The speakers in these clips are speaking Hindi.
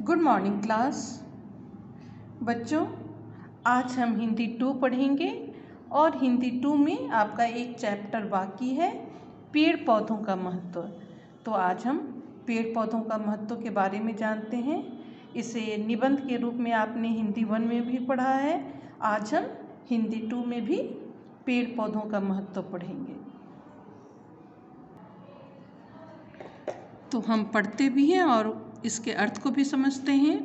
Good morning class. बच्चों, आज हम हिंदी 2 पढ़ेंगे और हिंदी 2 में आपका एक चैप्टर बाकी है, पेड़ पौधों का महत्व। तो आज हम पेड़ पौधों का महत्व के बारे में जानते हैं। इसे निबंध के रूप में आपने हिंदी 1 में भी पढ़ा है। आज हम हिंदी 2 में भी पेड़ पौधों का महत्व पढ़ेंगे। तो हम पढ़ते भी हैं और इसके अर्थ को भी समझते हैं।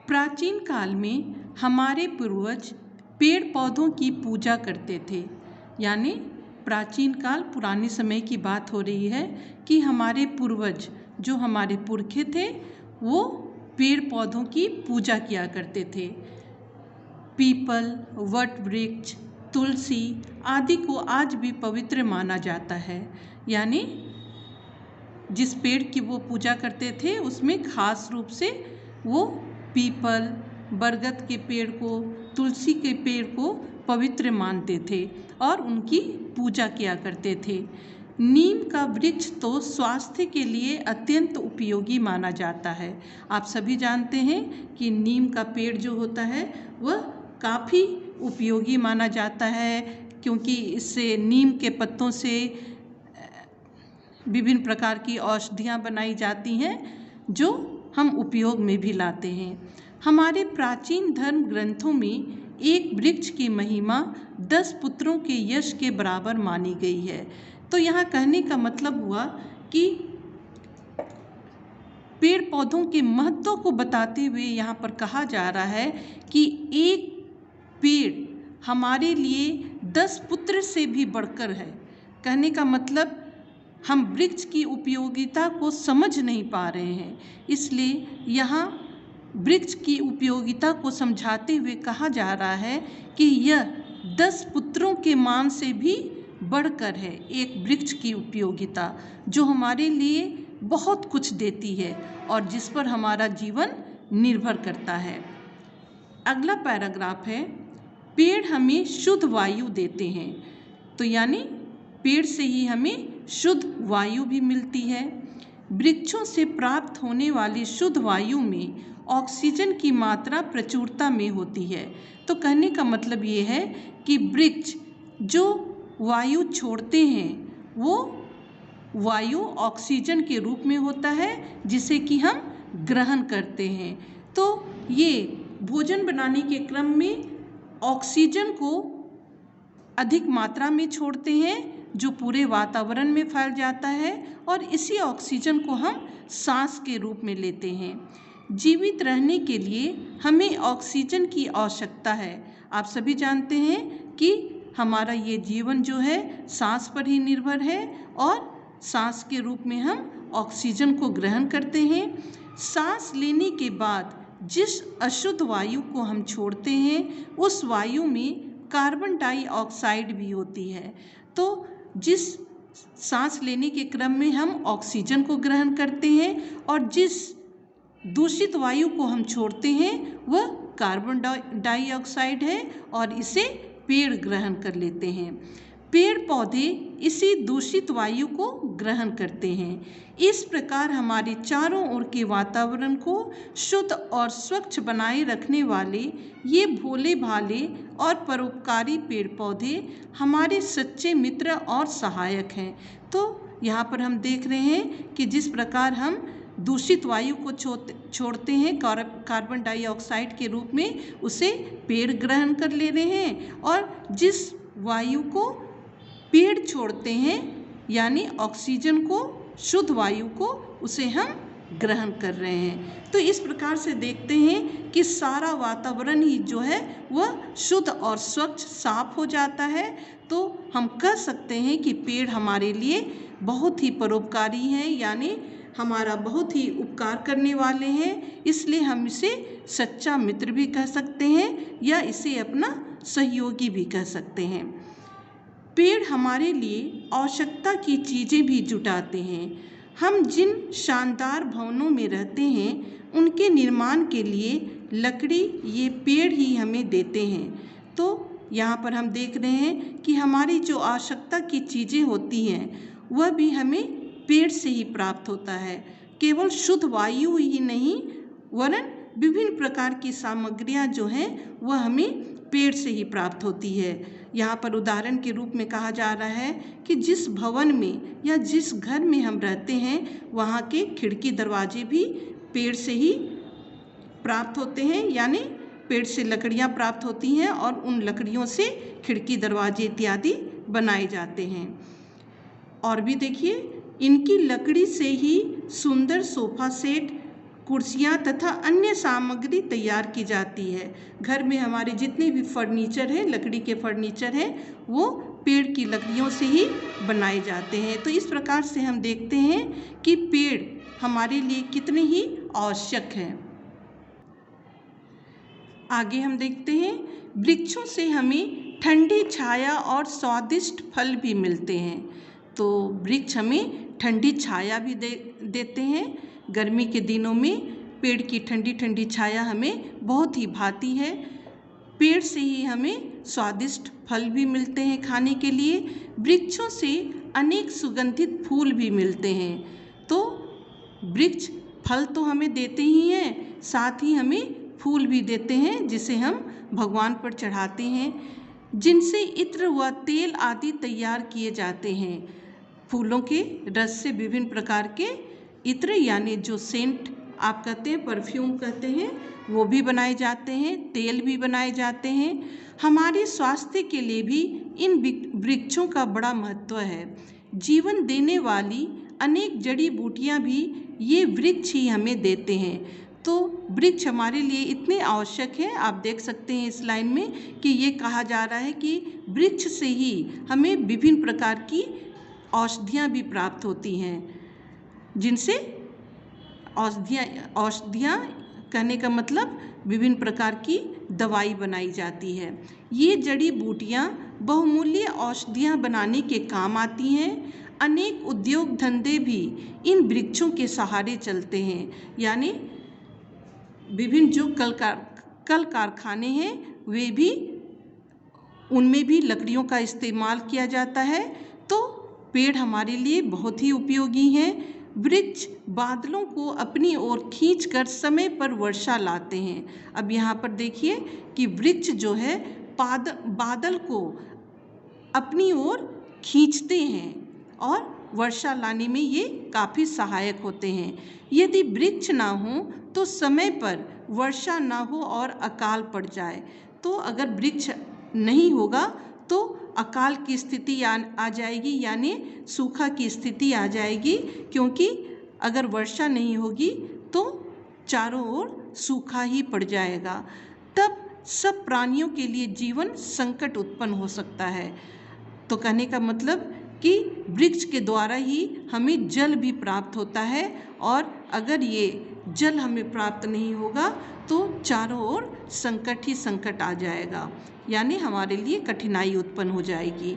प्राचीन काल में हमारे पूर्वज पेड़ पौधों की पूजा करते थे। यानी प्राचीन काल, पुराने समय की बात हो रही है कि हमारे पूर्वज, जो हमारे पुरखे थे, वो पेड़ पौधों की पूजा किया करते थे। पीपल, वट वृक्ष, तुलसी आदि को आज भी पवित्र माना जाता है। यानी जिस पेड़ की वो पूजा करते थे उसमें खास रूप से वो पीपल, बरगद के पेड़ को, तुलसी के पेड़ को पवित्र मानते थे और उनकी पूजा किया करते थे। नीम का वृक्ष तो स्वास्थ्य के लिए अत्यंत उपयोगी माना जाता है। आप सभी जानते हैं कि नीम का पेड़ जो होता है वह काफ़ी उपयोगी माना जाता है, क्योंकि इससे, नीम के पत्तों से विभिन्न प्रकार की औषधियाँ बनाई जाती हैं जो हम उपयोग में भी लाते हैं। हमारे प्राचीन धर्म ग्रंथों में एक वृक्ष की महिमा 10 पुत्रों के यश के बराबर मानी गई है। तो यहाँ कहने का मतलब हुआ कि पेड़ पौधों के महत्व को बताते हुए यहाँ पर कहा जा रहा है कि एक पेड़ हमारे लिए 10 पुत्र से भी बढ़कर है। कहने का मतलब हम वृक्ष की उपयोगिता को समझ नहीं पा रहे हैं, इसलिए यहाँ वृक्ष की उपयोगिता को समझाते हुए कहा जा रहा है कि यह 10 पुत्रों के मान से भी बढ़कर है। एक वृक्ष की उपयोगिता जो हमारे लिए बहुत कुछ देती है और जिस पर हमारा जीवन निर्भर करता है। अगला पैराग्राफ है, पेड़ हमें शुद्ध वायु देते हैं। तो यानी पेड़ से ही हमें शुद्ध वायु भी मिलती है। वृक्षों से प्राप्त होने वाली शुद्ध वायु में ऑक्सीजन की मात्रा प्रचुरता में होती है। तो कहने का मतलब ये है कि वृक्ष जो वायु छोड़ते हैं वो वायु ऑक्सीजन के रूप में होता है, जिसे कि हम ग्रहण करते हैं। तो ये भोजन बनाने के क्रम में ऑक्सीजन को अधिक मात्रा में छोड़ते हैं, जो पूरे वातावरण में फैल जाता है और इसी ऑक्सीजन को हम सांस के रूप में लेते हैं। जीवित रहने के लिए हमें ऑक्सीजन की आवश्यकता है। आप सभी जानते हैं कि हमारा ये जीवन जो है सांस पर ही निर्भर है और सांस के रूप में हम ऑक्सीजन को ग्रहण करते हैं। सांस लेने के बाद जिस अशुद्ध वायु को हम छोड़ते हैं उस वायु में कार्बन डाइऑक्साइड भी होती है। तो जिस सांस लेने के क्रम में हम ऑक्सीजन को ग्रहण करते हैं और जिस दूषित वायु को हम छोड़ते हैं वह कार्बन डाइऑक्साइड है और इसे पेड़ ग्रहण कर लेते हैं। पेड़ पौधे इसी दूषित वायु को ग्रहण करते हैं। इस प्रकार हमारे चारों ओर के वातावरण को शुद्ध और स्वच्छ बनाए रखने वाले ये भोले भाले और परोपकारी पेड़ पौधे हमारे सच्चे मित्र और सहायक हैं। तो यहाँ पर हम देख रहे हैं कि जिस प्रकार हम दूषित वायु को छोड़ते हैं कार्बन डाइऑक्साइड के रूप में, उसे पेड़ ग्रहण कर ले रहे हैं, और जिस वायु को पेड़ छोड़ते हैं यानी ऑक्सीजन को, शुद्ध वायु को, उसे हम ग्रहण कर रहे हैं। तो इस प्रकार से देखते हैं कि सारा वातावरण ही जो है वह शुद्ध और स्वच्छ साफ हो जाता है। तो हम कह सकते हैं कि पेड़ हमारे लिए बहुत ही परोपकारी हैं, यानी हमारा बहुत ही उपकार करने वाले हैं। इसलिए हम इसे सच्चा मित्र भी कह सकते हैं या इसे अपना सहयोगी भी कह सकते हैं। पेड़ हमारे लिए आवश्यकता की चीज़ें भी जुटाते हैं। हम जिन शानदार भवनों में रहते हैं उनके निर्माण के लिए लकड़ी ये पेड़ ही हमें देते हैं। तो यहाँ पर हम देख रहे हैं कि हमारी जो आवश्यकता की चीज़ें होती हैं वह भी हमें पेड़ से ही प्राप्त होता है। केवल शुद्ध वायु ही नहीं, वरन विभिन्न प्रकार की सामग्रियां जो हैं वह हमें पेड़ से ही प्राप्त होती है। यहाँ पर उदाहरण के रूप में कहा जा रहा है कि जिस भवन में या जिस घर में हम रहते हैं वहाँ के खिड़की दरवाजे भी पेड़ से ही प्राप्त होते हैं, यानी पेड़ से लकड़ियाँ प्राप्त होती हैं और उन लकड़ियों से खिड़की दरवाजे इत्यादि बनाए जाते हैं। और भी देखिए, इनकी लकड़ी से ही सुंदर सोफा सेट, कुर्सियाँ तथा अन्य सामग्री तैयार की जाती है। घर में हमारे जितने भी फर्नीचर हैं, लकड़ी के फर्नीचर हैं, वो पेड़ की लकड़ियों से ही बनाए जाते हैं। तो इस प्रकार से हम देखते हैं कि पेड़ हमारे लिए कितने ही आवश्यक हैं। आगे हम देखते हैं, वृक्षों से हमें ठंडी छाया और स्वादिष्ट फल भी मिलते हैं। तो वृक्ष हमें ठंडी छाया भी देते हैं। गर्मी के दिनों में पेड़ की ठंडी ठंडी छाया हमें बहुत ही भाती है। पेड़ से ही हमें स्वादिष्ट फल भी मिलते हैं खाने के लिए। वृक्षों से अनेक सुगंधित फूल भी मिलते हैं। तो वृक्ष फल तो हमें देते ही हैं, साथ ही हमें फूल भी देते हैं जिसे हम भगवान पर चढ़ाते हैं, जिनसे इत्र व तेल आदि तैयार किए जाते हैं। फूलों के रस से विभिन्न प्रकार के इत्र, यानी जो सेंट आप कहते हैं, परफ्यूम कहते हैं, वो भी बनाए जाते हैं, तेल भी बनाए जाते हैं। हमारे स्वास्थ्य के लिए भी इन वृक्षों का बड़ा महत्व है। जीवन देने वाली अनेक जड़ी बूटियाँ भी ये वृक्ष ही हमें देते हैं। तो वृक्ष हमारे लिए इतने आवश्यक हैं। आप देख सकते हैं इस लाइन में कि ये कहा जा रहा है कि वृक्ष से ही हमें विभिन्न प्रकार की औषधियाँ भी प्राप्त होती हैं, जिनसे औषधियाँ कहने का मतलब विभिन्न प्रकार की दवाई बनाई जाती है। ये जड़ी बूटियाँ बहुमूल्य औषधियाँ बनाने के काम आती हैं। अनेक उद्योग धंधे भी इन वृक्षों के सहारे चलते हैं, यानी विभिन्न जो कल कारखाने हैं वे भी, उनमें भी लकड़ियों का इस्तेमाल किया जाता है। तो पेड़ हमारे लिए बहुत ही उपयोगी हैं। वृक्ष बादलों को अपनी ओर खींचकर समय पर वर्षा लाते हैं। अब यहाँ पर देखिए कि वृक्ष जो है बादल को अपनी ओर खींचते हैं और वर्षा लाने में ये काफ़ी सहायक होते हैं। यदि वृक्ष ना हो तो समय पर वर्षा ना हो और अकाल पड़ जाए। तो अगर वृक्ष नहीं होगा तो अकाल की स्थिति आ जाएगी, यानी सूखा की स्थिति आ जाएगी, क्योंकि अगर वर्षा नहीं होगी तो चारों ओर सूखा ही पड़ जाएगा। तब सब प्राणियों के लिए जीवन संकट उत्पन्न हो सकता है। तो कहने का मतलब कि वृक्ष के द्वारा ही हमें जल भी प्राप्त होता है, और अगर ये जल हमें प्राप्त नहीं होगा तो चारों ओर संकट ही संकट आ जाएगा, यानी हमारे लिए कठिनाई उत्पन्न हो जाएगी।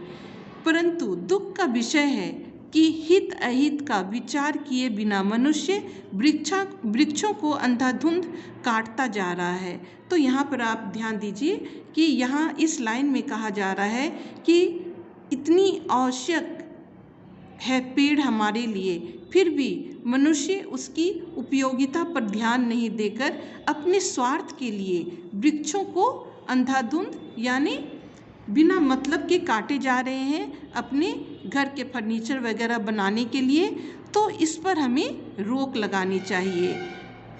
परंतु दुख का विषय है कि हित अहित का विचार किए बिना मनुष्य वृक्षों को अंधाधुंध काटता जा रहा है। तो यहाँ पर आप ध्यान दीजिए कि यहाँ इस लाइन में कहा जा रहा है कि इतनी आवश्यक है पेड़ हमारे लिए, फिर भी मनुष्य उसकी उपयोगिता पर ध्यान नहीं देकर अपने स्वार्थ के लिए वृक्षों को अंधाधुंध यानी बिना मतलब के काटे जा रहे हैं अपने घर के फर्नीचर वगैरह बनाने के लिए। तो इस पर हमें रोक लगानी चाहिए।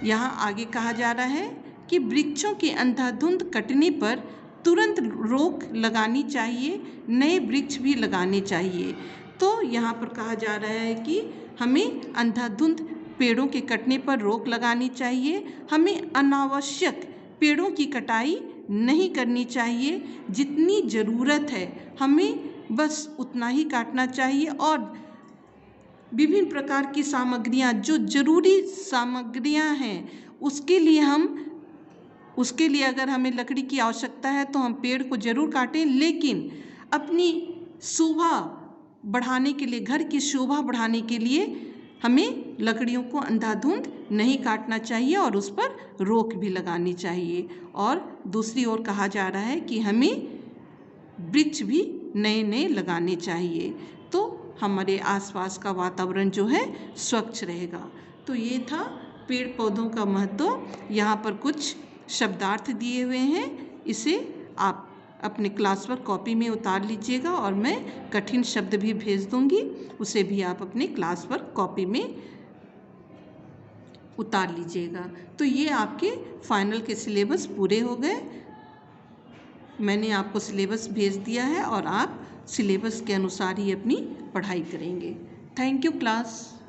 यहाँ आगे कहा जा रहा है कि वृक्षों के अंधाधुंध कटने पर तुरंत रोक लगानी चाहिए, नए वृक्ष भी लगाने चाहिए। तो यहाँ पर कहा जा रहा है कि हमें अंधाधुंध पेड़ों के कटने पर रोक लगानी चाहिए। हमें अनावश्यक पेड़ों की कटाई नहीं करनी चाहिए। जितनी ज़रूरत है हमें बस उतना ही काटना चाहिए, और विभिन्न प्रकार की सामग्रियाँ जो ज़रूरी सामग्रियाँ हैं उसके लिए अगर हमें लकड़ी की आवश्यकता है तो हम पेड़ को ज़रूर काटें, लेकिन अपनी शोभा बढ़ाने के लिए, घर की शोभा बढ़ाने के लिए हमें लकड़ियों को अंधाधुंध नहीं काटना चाहिए और उस पर रोक भी लगानी चाहिए। और दूसरी ओर कहा जा रहा है कि हमें वृक्ष भी नए नए लगाने चाहिए, तो हमारे आसपास का वातावरण जो है स्वच्छ रहेगा। तो ये था पेड़ पौधों का महत्व। यहाँ पर कुछ शब्दार्थ दिए हुए हैं, इसे आप अपने क्लास वर्क कॉपी में उतार लीजिएगा और मैं कठिन शब्द भी भेज दूंगी, उसे भी आप अपने क्लास वर्क कॉपी में उतार लीजिएगा। तो ये आपके फाइनल के सिलेबस पूरे हो गए। मैंने आपको सिलेबस भेज दिया है और आप सिलेबस के अनुसार ही अपनी पढ़ाई करेंगे। Thank you class.